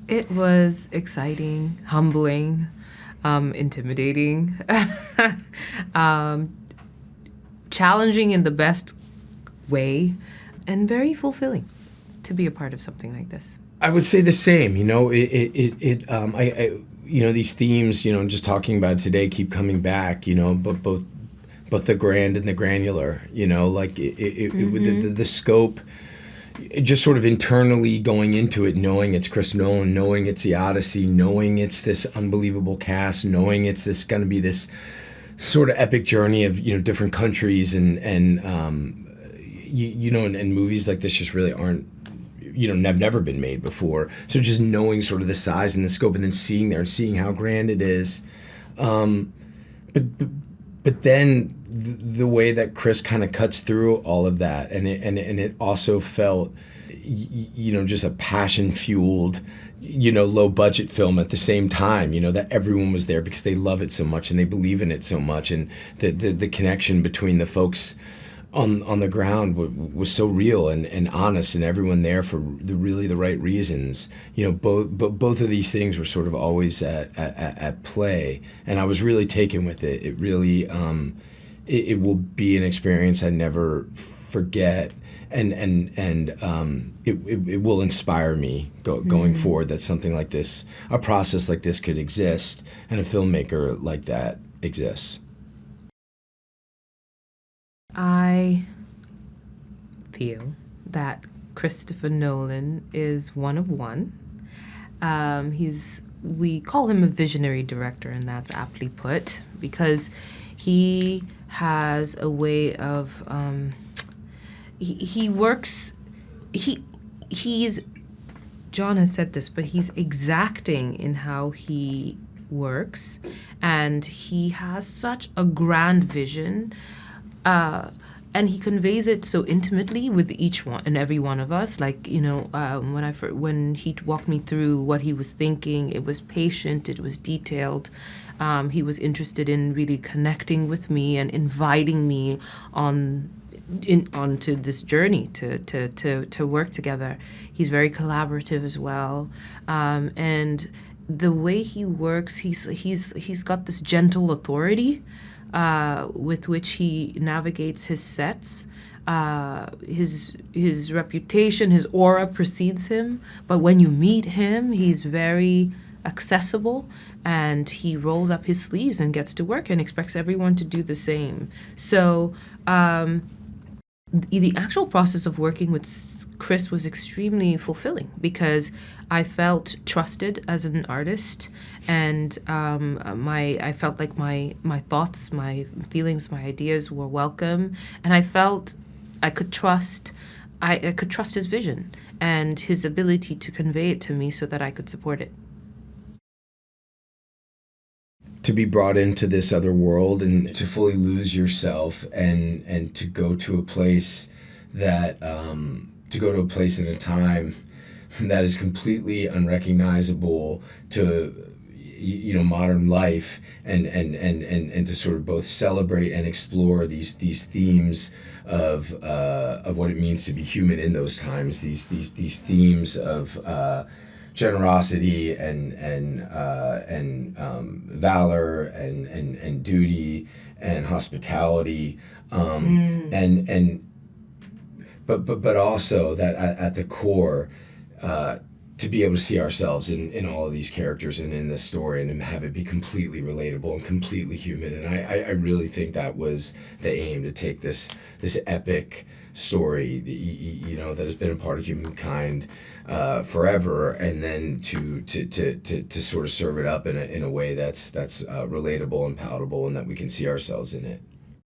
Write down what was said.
It was exciting, humbling, intimidating, um, challenging in the best way, and very fulfilling to be a part of something like this. I would say the same. These themes, just talking about it today, keep coming back. But both the grand and the granular. The scope, just sort of internally going into it, knowing it's Chris Nolan, knowing it's the Odyssey, knowing it's this unbelievable cast, knowing it's this going to be this sort of epic journey of different countries and movies like this just really aren't have never been made before. So just knowing sort of the size and the scope, and then seeing there and seeing how grand it is, but then the way that Chris kind of cuts through all of that, and it also felt just a passion fueled low budget film at the same time, that everyone was there because they love it so much and they believe in it so much, and the connection between the folks on the ground was so real and honest, and everyone there for the right reasons. Both of these things were sort of always at play, and I was really taken with it. It really it will be an experience I never forget, and it will inspire me going forward, that something like this, a process like this, could exist, and a filmmaker like that exists. I feel that Christopher Nolan is one of one. We call him a visionary director, and that's aptly put, because he has a way of he works he's John has said this, but he's exacting in how he works, and he has such a grand vision, and he conveys it so intimately with each one and every one of us. Like, when he walked me through what he was thinking, it was patient, it was detailed. He was interested in really connecting with me and inviting me onto this journey to work together. He's very collaborative as well, and the way he works, he's got this gentle authority with which he navigates his sets. His reputation, his aura precedes him, but when you meet him, he's very accessible, and he rolls up his sleeves and gets to work and expects everyone to do the same. So the actual process of working with Chris was extremely fulfilling, because I felt trusted as an artist, and I felt like my thoughts, my feelings, my ideas were welcome, and I felt I could trust I could trust his vision and his ability to convey it to me so that I could support it. To be brought into this other world and to fully lose yourself, and to go to a place that to go to a place in a time that is completely unrecognizable to modern life, and to sort of both celebrate and explore these themes of what it means to be human in those times, these themes of generosity and valor and duty and hospitality, and but also that at the core, to be able to see ourselves in all of these characters and in this story, and have it be completely relatable and completely human. And I really think that was the aim, to take this epic story that has been a part of humankind forever, and then to sort of serve it up in a way that's relatable and palatable, and that we can see ourselves in it.